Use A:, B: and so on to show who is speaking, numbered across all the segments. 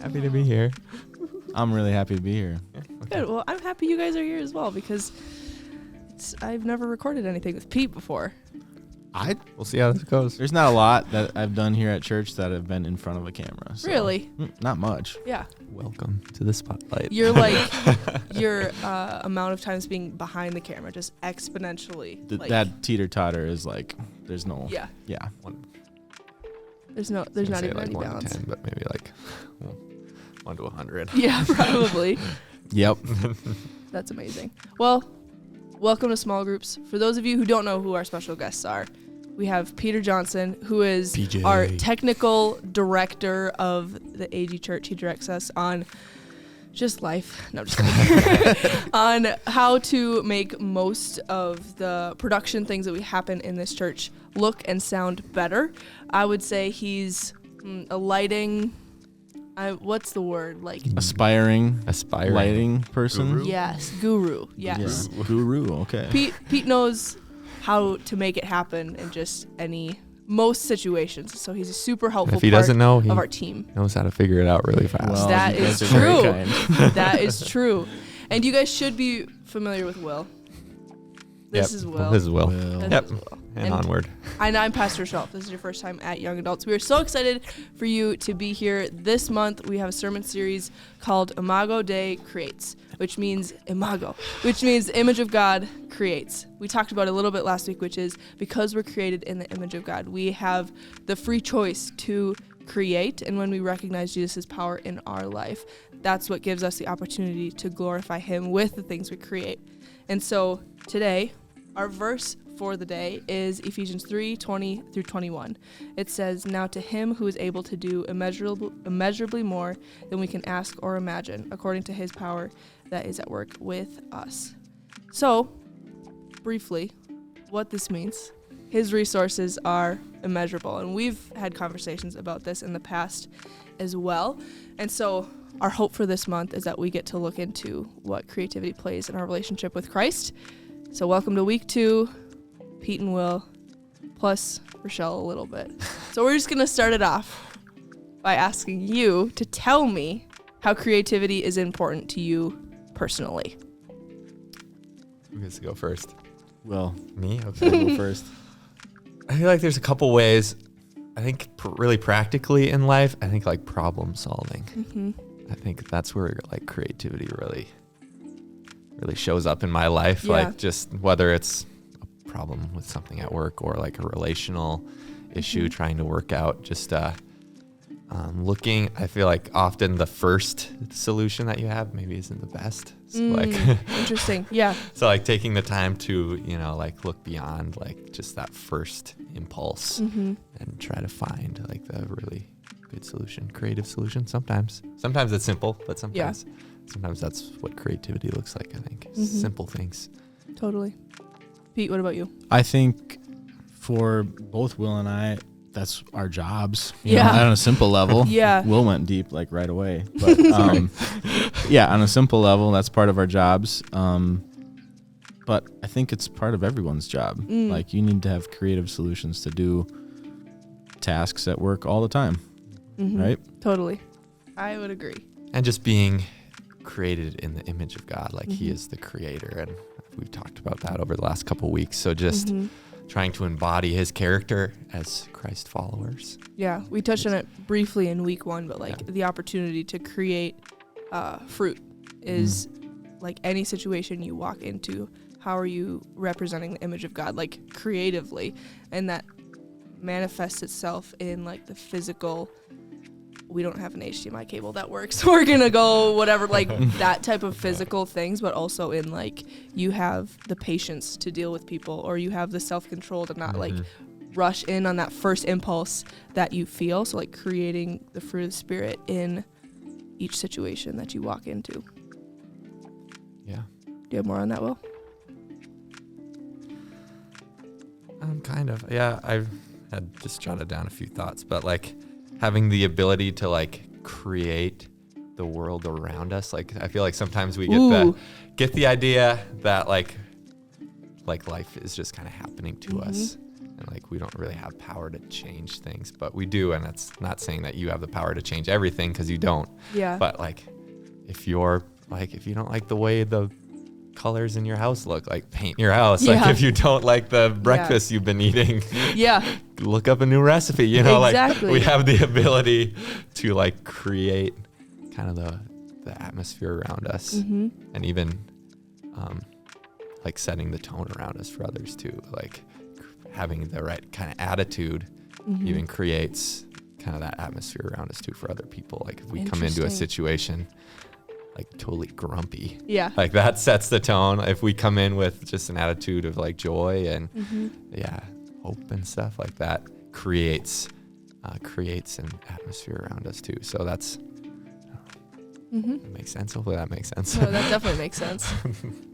A: Happy to be here.
B: I'm really happy to be here.
A: Yeah,
C: Good. Well, I'm happy you guys are here as well because I've never recorded anything with Pete before.
A: We'll see how this goes.
B: There's not a lot that I've done here at church that have been in front of a camera. So.
C: Really?
B: Not much.
C: Yeah.
A: Welcome to the spotlight.
C: You're like, your amount of times being behind the camera just exponentially.
B: That teeter-totter is like, there's no.
C: Yeah.
B: Yeah.
C: There's not even
A: like
C: any
A: 1
C: balance.
A: to 10, but maybe like 1 to 100.
C: Yeah, probably.
B: Yep.
C: That's amazing. Well, welcome to Small Groups. For those of you who don't know who our special guests are, we have Peter Johnson, who is
A: PJ.
C: our technical director of the AG Church. He directs us on just life. No, just kidding. On how to make most of the production things that we happen in this church look and sound better. I would say he's a lighting... what's the word? Like
B: Aspiring lighting person.
A: Guru?
C: Yes, guru. Yes.
B: Yeah. Guru. Okay.
C: Pete knows how to make it happen in just most situations. So he's a super helpful
A: If he
C: part
A: doesn't know, he
C: of our team.
A: knows how to figure it out really fast.
B: Well,
C: That
B: you
C: is
B: guys are very
C: true.
B: kind.
C: That is true. And you guys should be familiar with Will. This is Will.
A: This is Will.
C: This
A: Yep.
C: is Will.
A: And onward.
C: And I'm Pastor Shelf. This is your first time at Young Adults. We are so excited for you to be here. This month, we have a sermon series called Imago Dei Creates, which means image of God creates. We talked about it a little bit last week, which is because we're created in the image of God, we have the free choice to create. And when we recognize Jesus' power in our life, that's what gives us the opportunity to glorify him with the things we create. And so today, our verse for the day is Ephesians 3:20 through 21. It says, "Now to him who is able to do immeasurably more than we can ask or imagine, according to his power that is at work with us." So, briefly, what this means. His resources are immeasurable, and we've had conversations about this in the past as well. And so our hope for this month is that we get to look into what creativity plays in our relationship with Christ. So welcome to week 2, Pete and Will, plus Rochelle a little bit. So we're just going to start it off by asking you to tell me how creativity is important to you personally.
A: Who gets to go first?
B: Well,
A: Me?
B: I'll
A: Okay.
B: go first.
A: I feel like there's a couple ways. I think really practically in life, I think like problem solving.
C: Mm-hmm.
A: I think that's where like creativity really shows up in my life.
C: Yeah.
A: Like just whether it's a problem with something at work or like a relational issue trying to work out, just looking, I feel like often the first solution that you have maybe isn't the best. So like
C: Interesting. Yeah.
A: so like taking the time to, like look beyond like just that first impulse
C: Mm-hmm.
A: and try to find like the really good solution, creative solution. Sometimes it's simple, but sometimes that's what creativity looks like. I think simple things.
C: Totally. Pete, what about you?
B: I think for both Will and I, that's our jobs. You
C: Yeah.
B: know, on a simple level.
C: Yeah.
B: Will went deep like right away. But yeah, on a simple level, that's part of our jobs. But I think it's part of everyone's job. Like you need to have creative solutions to do tasks at work all the time.
C: Mm-hmm.
B: Right?
C: Totally. I would agree.
A: And just being created in the image of God, like he is the creator. And we've talked about that over the last couple of weeks. So just trying to embody his character as Christ followers.
C: Yeah, we touched on it briefly in week 1, but like the opportunity to create fruit is like any situation you walk into. How are you representing the image of God, like creatively? And that manifests itself in like the physical. We don't have an HDMI cable that works. We're going to go whatever, like that type of physical things, but also in like you have the patience to deal with people, or you have the self-control to not like rush in on that first impulse that you feel. So like creating the fruit of the Spirit in each situation that you walk into.
A: Yeah.
C: Do you have more on that, Will?
A: Kind of. Yeah, I've had just jotted down a few thoughts, but like having the ability to like create the world around us. Like I feel like sometimes we get the idea that like life is just kind of happening to us, and like we don't really have power to change things, but we do. And that's not saying that you have the power to change everything, because you don't.
C: Yeah.
A: But like if you don't like the way the colors in your house look, like paint your house.
C: Yeah.
A: Like if you don't like the breakfast you've been eating,
C: Yeah.
A: look up a new recipe. You know,
C: Exactly.
A: like we have the ability to like create kind of the atmosphere around us,
C: Mm-hmm.
A: and even like setting the tone around us for others too. Like having the right kind of attitude
C: Mm-hmm.
A: even creates kind of that atmosphere around us too for other people. Like if we come into a
C: Interesting.
A: situation like totally grumpy,
C: Yeah.
A: like that sets the tone. If we come in with just an attitude of like joy and
C: Mm-hmm.
A: hope and stuff, like that creates an atmosphere around us too. So that's
C: Mm-hmm.
A: that makes sense. Hopefully that makes sense.
C: No, that definitely makes sense.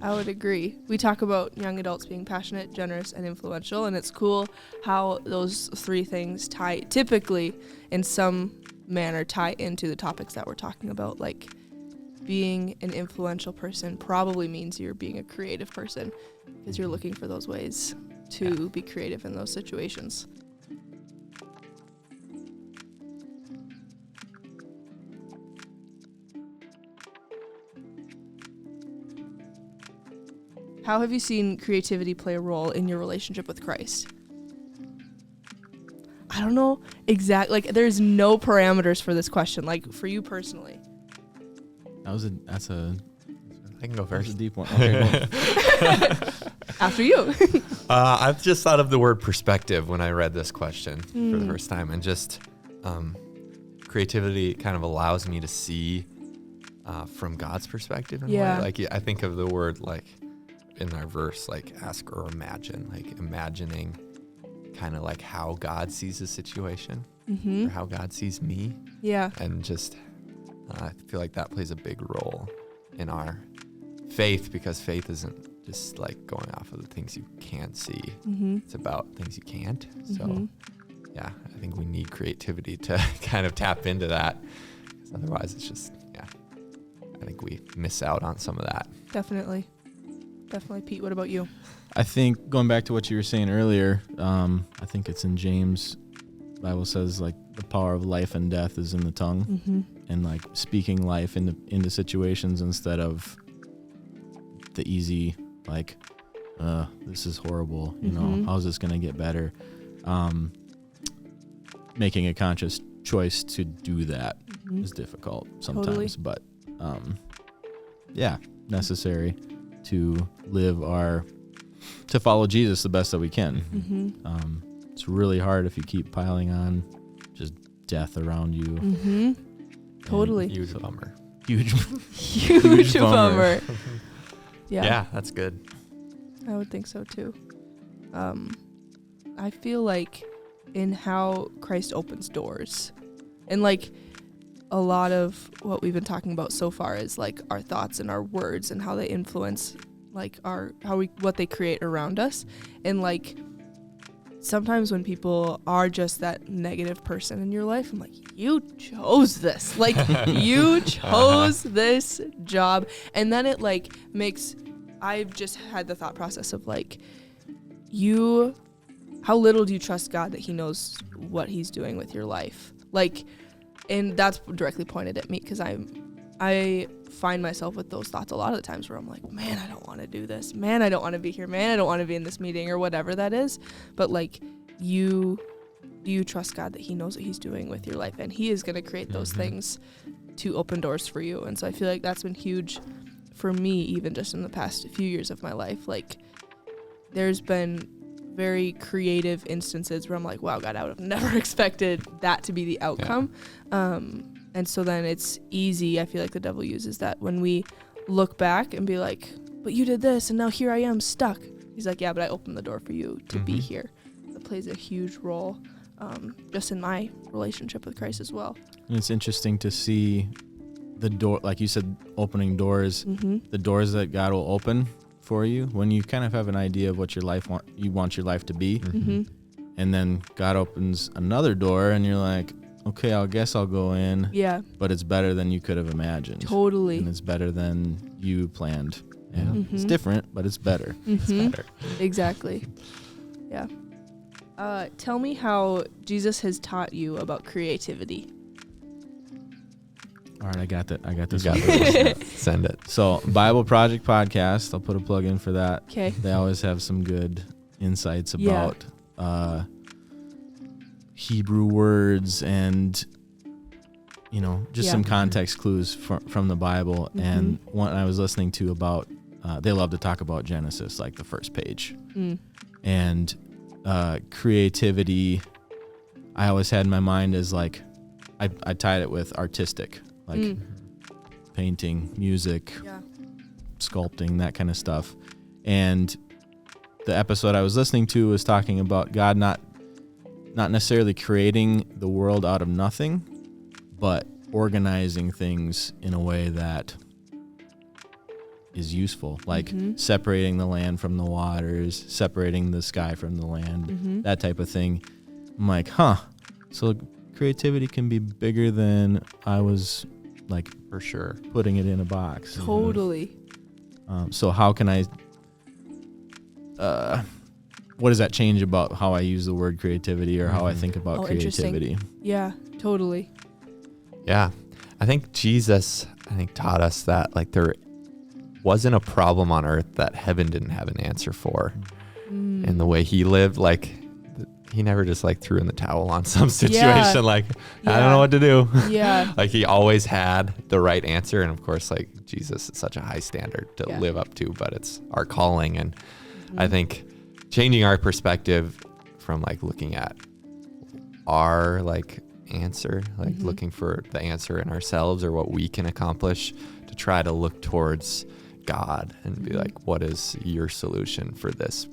C: I would agree. We talk about young adults being passionate, generous, and influential, and it's cool how those three things typically in some manner tie into the topics that we're talking about. Like being an influential person probably means you're being a creative person, because you're looking for those ways to be creative in those situations. How have you seen creativity play a role in your relationship with Christ? I don't know exactly. Like, there's no parameters for this question. Like, for you personally.
B: That's a
A: I can go
B: That's
A: first.
B: a deep one. Okay, go.
C: After you.
A: I've just thought of the word perspective when I read this question for the first time, and just creativity kind of allows me to see from God's perspective in a
C: Yeah.
A: way. Like I think of the word like in our verse, like ask or imagine, like imagining kind of like how God sees a situation
C: Mm-hmm.
A: or how God sees me,
C: Yeah.
A: and just I feel like that plays a big role in our faith, because faith isn't just like going off of the things you can't see.
C: Mm-hmm.
A: It's about things you can't. So
C: Mhm.
A: yeah, I think we need creativity to kind of tap into that, because otherwise it's just, I think we miss out on some of that.
C: Definitely. Pete, what about you?
B: I think going back to what you were saying earlier, I think it's in James. The Bible says like the power of life and death is in the tongue,
C: Mm-hmm.
B: and like speaking life into situations instead of the easy like, this is horrible. You know,
C: Mhm.
B: how's this gonna get better? Making a conscious choice to do that
C: Mm-hmm.
B: is difficult sometimes, but necessary to to follow Jesus the best that we can.
C: Mm-hmm.
B: It's really hard if you keep piling on just death around you.
C: Mm-hmm. Totally.
A: Huge bummer.
B: Huge.
C: Huge
B: bummer.
C: bummer. Yeah.
A: Yeah, that's good.
C: I would think so too. I feel like in how Christ opens doors, and like a lot of what we've been talking about so far is like our thoughts and our words and how they influence like what they create around us. And like sometimes when people are just that negative person in your life, I'm like, you chose this. Like you chose this job. And then it like I've just had the thought process of like, how little do you trust God that he knows what he's doing with your life? Like, and that's directly pointed at me, because I find myself with those thoughts a lot of the times where I'm like, man, I don't want to do this. Man, I don't want to be here. Man, I don't want to be in this meeting or whatever that is. But like, do you trust God that he knows what he's doing with your life, and he is going to create those things to open doors for you? And so I feel like that's been huge for me, even just in the past few years of my life. Like, there's been very creative instances where I'm like, wow, God, I would have never expected that to be the outcome. And so then it's easy, I feel like the devil uses that when we look back and be like, but you did this and now here I am stuck. He's like, yeah, but I opened the door for you to be here. That plays a huge role just in my relationship with Christ as well.
B: And it's interesting to see the door, like you said, opening doors,
C: Mm-hmm.
B: the doors that God will open for you when you kind of have an idea of what you want your life to be.
C: Mm-hmm.
B: And then God opens another door and you're like, okay, I guess I'll go in,
C: Yeah,
B: but it's better than you could have imagined.
C: totally.
B: And it's better than you planned. And it's
C: Mhm.
B: different, but it's better.
C: Mm-hmm.
A: Better.
C: Exactly. Yeah. Tell me how Jesus has taught you about creativity.
B: All right, I got that. I got
A: You
B: this.
A: got
B: one.
A: this. Send it.
B: So, Bible Project Podcast. I'll put a plug in for that.
C: Okay.
B: They always have some good insights
C: Yeah.
B: about Hebrew words and, just
C: Yeah.
B: some context clues from the Bible.
C: Mhm.
B: And one I was listening to about, they love to talk about Genesis, like the first page.
C: Mm.
B: And creativity, I always had in my mind as like, I tied it with artistic, like
C: Mm.
B: painting, music,
C: Yeah.
B: sculpting, that kind of stuff. And the episode I was listening to was talking about God not necessarily creating the world out of nothing, but organizing things in a way that is useful, like
C: Mhm.
B: separating the land from the waters, separating the sky from the land,
C: Mhm.
B: that type of thing. I'm like, so creativity can be bigger than I was like
A: For sure.
B: putting it in a box.
C: Totally.
B: So how can I, what does that change about how I use the word creativity or how I
A: Mhm.
B: think about
C: Oh, interesting.
B: creativity?
C: Yeah. Totally.
A: Yeah. I think Jesus, taught us that like there wasn't a problem on earth that heaven didn't have an answer for.
C: Mm.
A: And the way he lived, like he never just like threw in the towel on some situation.
C: Yeah.
A: Like, I
C: Yeah.
A: don't know what to do.
C: Yeah.
A: Like he always had the right answer. And of course, like Jesus is such a high standard to
C: Yeah.
A: live up to, but it's our calling. And
C: Mhm.
A: I think changing our perspective from like looking at our like answer, like
C: Mhm.
A: looking for the answer in ourselves or what we can accomplish, to try to look towards God and be
C: Mhm.
A: like, what is your solution for this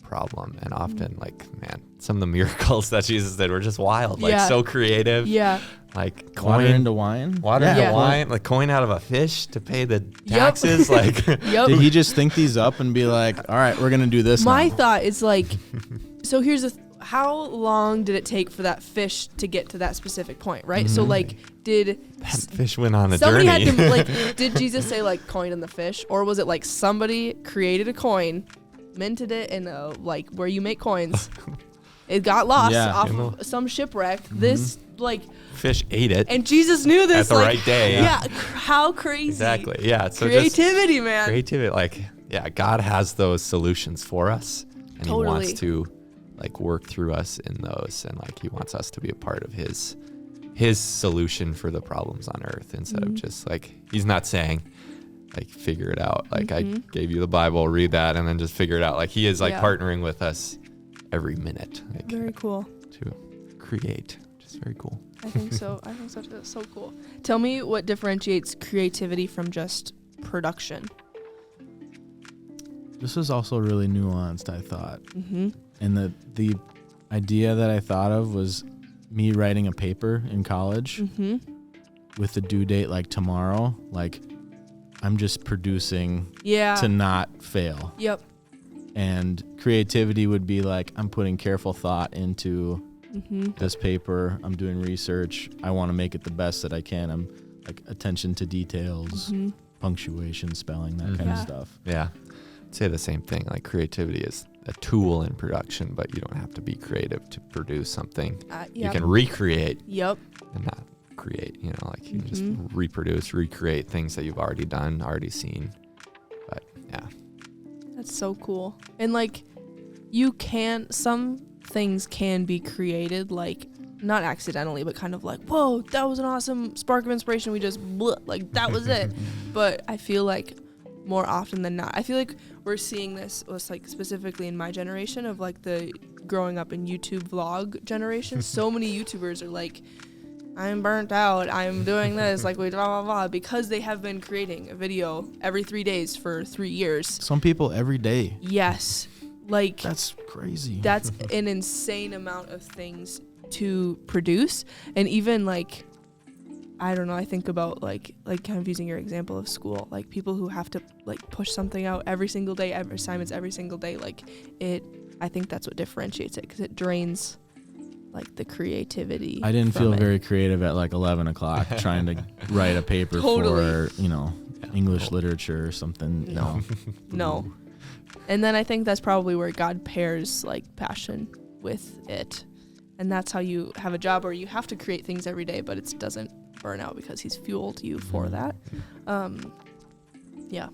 A: problem? And often like, man, some of the miracles that Jesus did were just wild, like
C: Yeah.
A: so creative,
C: Yeah.
A: like
B: Water
A: coin,
B: into wine?
A: water
C: Yeah.
A: into wine, like coin out of a fish to pay the taxes. Like,
C: Yep.
B: Did he just think these up and be like, all right, we're going to do this
C: My
B: now?
C: thought is like, so here's how long did it take for that fish to get to that specific point, right? So
A: Mhm.
C: like, did
A: that fish went on a
C: somebody
A: journey.
C: had to like, did Jesus say like coin in the fish, or was it like somebody created a coin, minted it in like where you make coins? It got lost
B: Yeah.
C: off
A: You know.
C: of some shipwreck. This like,
A: Fish ate it
C: and Jesus knew this
A: at the
C: like,
A: right day.
C: Yeah, how crazy.
A: Exactly. Yeah. So just
C: Creativity, man.
A: creativity, like, yeah, God has those solutions for us, and
C: Totally.
A: He wants to like work through us in those, and like He wants us to be a part of His solution for the problems on earth, instead of
C: Mhm.
A: just like, He's not saying like figure it out. Like I
C: Mhm.
A: gave you the Bible, read that, and then just figure it out. Like He is like
C: Yeah.
A: partnering with us every minute, like
C: Very cool.
A: to create, which is very cool.
C: I think so. I think so too. That's so cool. Tell me what differentiates creativity from just production.
B: This is also really nuanced, I thought.
C: Mm-hmm.
B: And the idea that I thought of was me writing a paper in college
C: Mm-hmm.
B: with the due date like tomorrow. Like, I'm just producing
C: Yeah.
B: to not fail.
C: Yep.
B: And creativity would be like, I'm putting careful thought into
C: Mm-hmm.
B: this paper. I'm doing research. I want to make it the best that I can. I'm like attention to details,
C: Mm-hmm.
B: punctuation, spelling, that kind
C: Yeah.
B: of stuff.
A: Yeah. I'd say the same thing. Like creativity is a tool in production, but you don't have to be creative to produce something. You
C: Yep.
A: can recreate
C: Yep.
A: and not create, like you can just
C: Mhm.
A: reproduce, recreate things that you've already done, already seen. But yeah.
C: That's so cool. And like, some things can be created, like not accidentally, but kind of like, whoa, that was an awesome spark of inspiration. We just like that was it. But I feel like more often than not, I feel like we're seeing this was like specifically in my generation of like the growing up in YouTube vlog generation. So many YouTubers are like, I'm burnt out, I'm doing this, like we blah blah blah, because they have been creating a video every 3 days for 3 years.
B: Some people every day.
C: Yes. Like
B: That's crazy.
C: that's an insane amount of things to produce. And even like, I don't know, I think about like kind of using your example of school, like people who have to like push something out every single day, assignments every single day, like I think that's what differentiates it, because it drains like the creativity.
B: I didn't
C: from
B: feel
C: it.
B: very creative at like 11 o'clock trying to write a paper
C: Totally.
B: for, English literature or something.
C: No. No. And then I think that's probably where God pairs like passion with it. And that's how you have a job where you have to create things every day, but it doesn't burn out because he's fueled you for that. Yeah.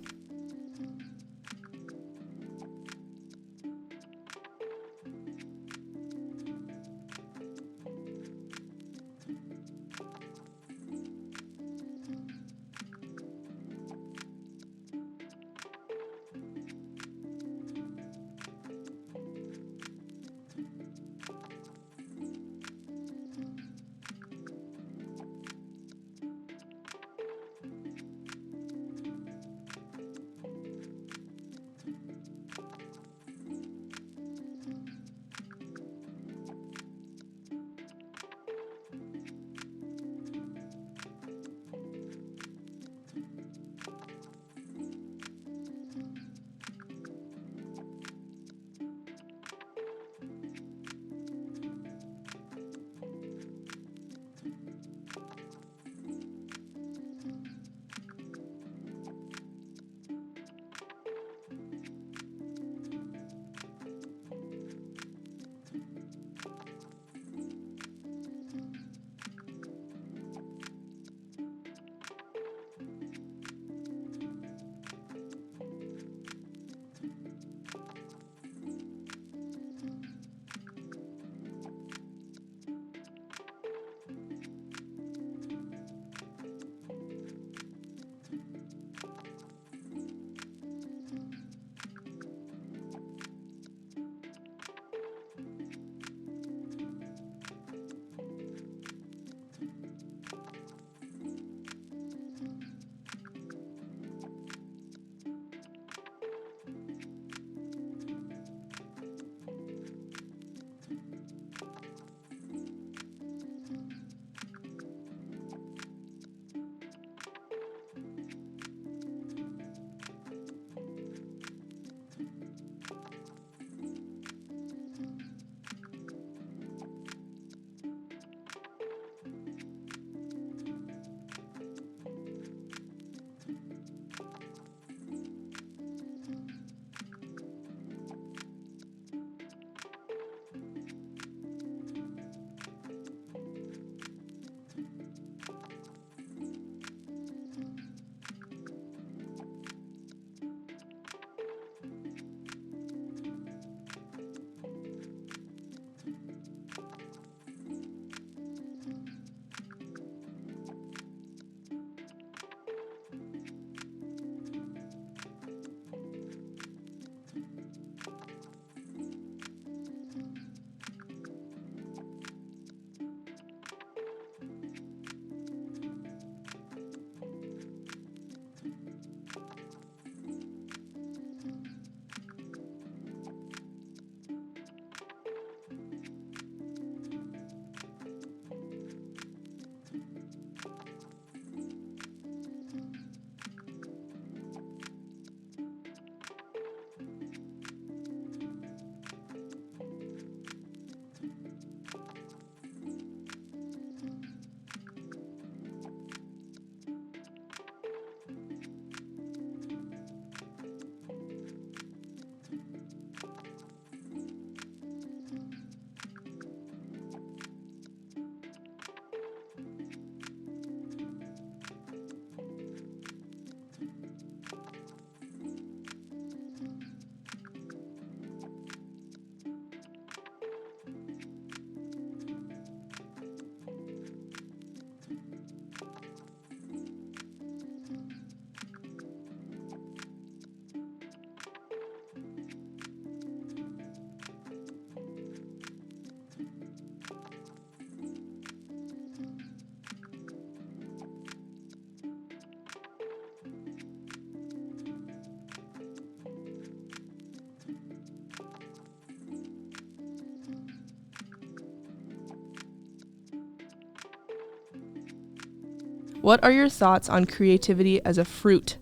C: What are your thoughts on creativity as a fruit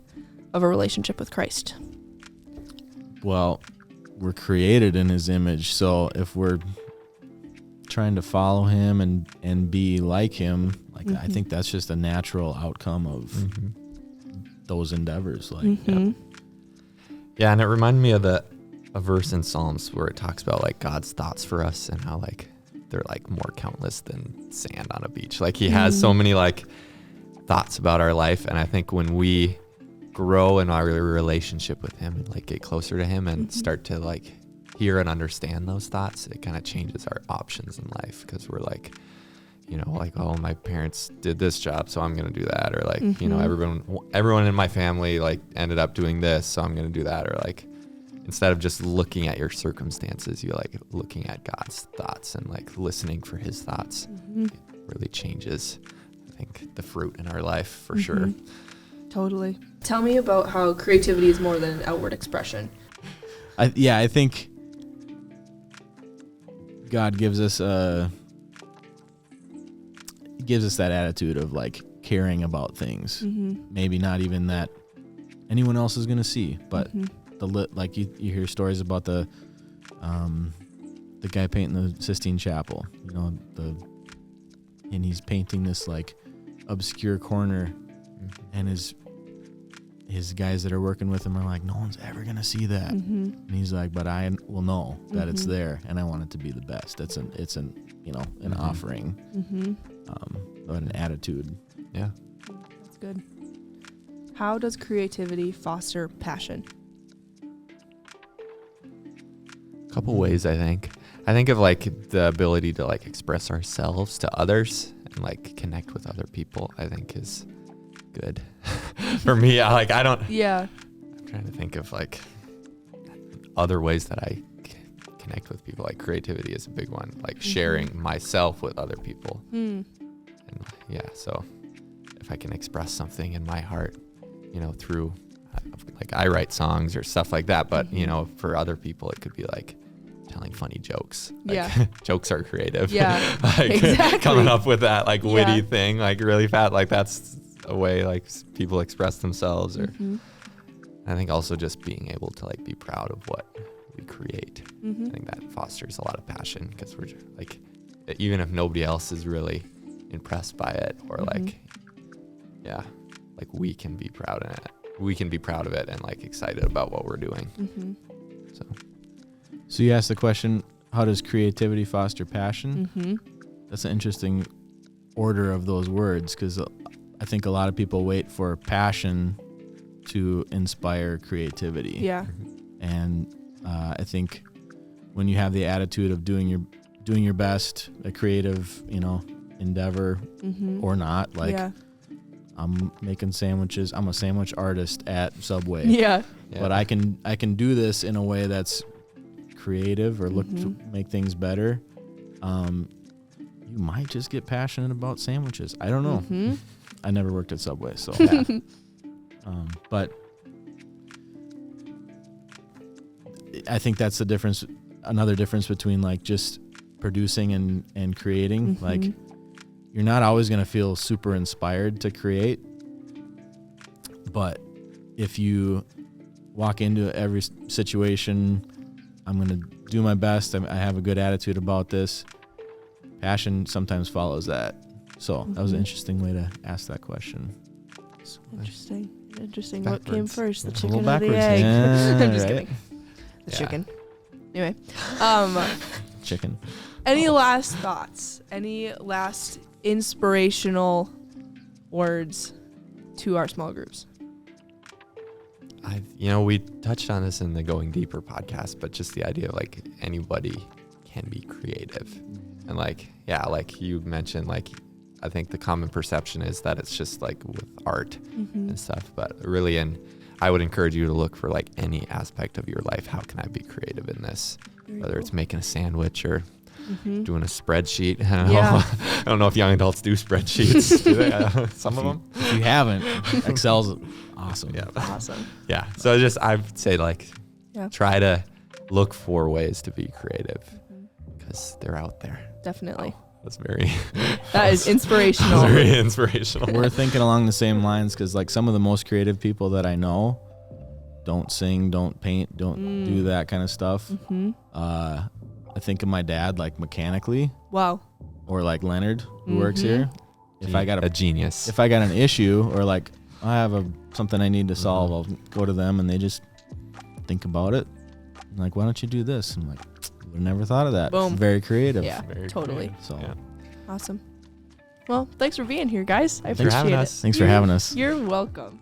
C: of a relationship with Christ?
B: Well, we're created in his image, so if we're trying to follow him and be like him, like I think that's just a natural outcome of those endeavors. Like
A: Yeah, and it reminded me of a verse in Psalms where it talks about like God's thoughts for us and how like they're like more countless than sand on a beach. Like he has so many like thoughts about our life. And I think when we grow in our relationship with him and like get closer to him and start to like hear and understand those thoughts, it kind of changes our options in life, because we're like, you know, like, oh, my parents did this job, so I'm going to do that. Or like, you know, everyone in my family like ended up doing this, so I'm going to do that. Or like, instead of just looking at your circumstances, you're like looking at God's thoughts and like listening for his thoughts. It really changes, I think, the fruit in our life for sure.
C: Totally. Tell me about how creativity is more than an outward expression.
B: I think God gives us that attitude of like caring about things. Maybe not even that anyone else is going to see, but like you hear stories about the guy painting the Sistine Chapel, you know, and he's painting this like obscure corner, and his guys that are working with him are like, no one's ever gonna see that, and he's like, but I will know that it's there, and I want it to be the best. It's an you know, an offering, but an attitude.
A: Yeah,
C: that's good. How does creativity foster passion?
A: a couple ways. I think of like the ability to like express ourselves to others and like connect with other people, I think is good. For me, I'm trying to think of like other ways that I connect with people. Like creativity is a big one, like sharing myself with other people. And yeah, so if I can express something in my heart, you know, through like I write songs or stuff like that, but you know, for other people it could be like telling funny jokes. Like, jokes are creative.
C: Yeah,
A: like
C: exactly.
A: Coming up with that like witty thing, like really fat, like that's a way like people express themselves. Or I think also just being able to like be proud of what we create. I think that fosters a lot of passion, because we're like, even if nobody else is really impressed by it, or like, yeah, like we can be proud of it. We can be proud of it and like excited about what we're doing.
B: So you asked the question, how does creativity foster passion? That's an interesting order of those words, because I think a lot of people wait for passion to inspire creativity.
C: Yeah.
B: And I think when you have the attitude of doing your best, a creative, you know, endeavor or not, like I'm making sandwiches. I'm a sandwich artist at Subway.
C: Yeah.
B: But I can do this in a way that's creative or look to make things better. You might just get passionate about sandwiches. I don't know. I never worked at Subway, so but I think that's the difference. Another difference between like just producing and creating. Like, you're not always going to feel super inspired to create, but if you walk into every situation, I'm going to do my best, I have a good attitude about this, passion sometimes follows that. So that was an interesting way to ask that question.
C: Interesting. What came first, the
B: A
C: chicken
B: little
C: or the
B: backwards.
C: egg?
B: Yeah,
C: I'm just
B: right?
C: kidding. The chicken. Anyway,
B: Chicken.
C: any last thoughts? Any last inspirational words to our small groups?
A: We touched on this in the Going Deeper podcast, but just the idea of like anybody can be creative. And like, yeah, like you mentioned, like I think the common perception is that it's just like with art and stuff, but really, I would encourage you to look for like any aspect of your life. How can I be creative in this? Whether it's making a sandwich or doing a spreadsheet. I don't know. I don't know if young adults do spreadsheets. Do they? Some of them.
B: If you haven't, Excel's awesome.
A: Yeah.
C: Awesome.
A: Yeah. So I'd say like, try to look for ways to be creative, because they're out there.
C: Definitely.
A: That's very.
C: That is inspirational.
A: Very inspirational.
B: We're thinking along the same lines, because like some of the most creative people that I know don't sing, don't paint, don't do that kind of stuff. I think of my dad like mechanically.
C: Wow.
B: Or like Leonard, who works here. If I got
A: a genius.
B: If I got an issue, or like I have something I need to solve, I'll go to them and they just think about it Like, why don't you do this? I'm like, would have never thought of that.
C: Boom.
B: Very creative.
C: Yeah,
A: Very
C: totally.
A: creative.
B: So
A: Yeah.
C: Awesome. Well, thanks for being here, guys. I
A: Thanks for
C: appreciate
A: having
C: it.
A: us.
B: thanks for having us.
C: You're welcome.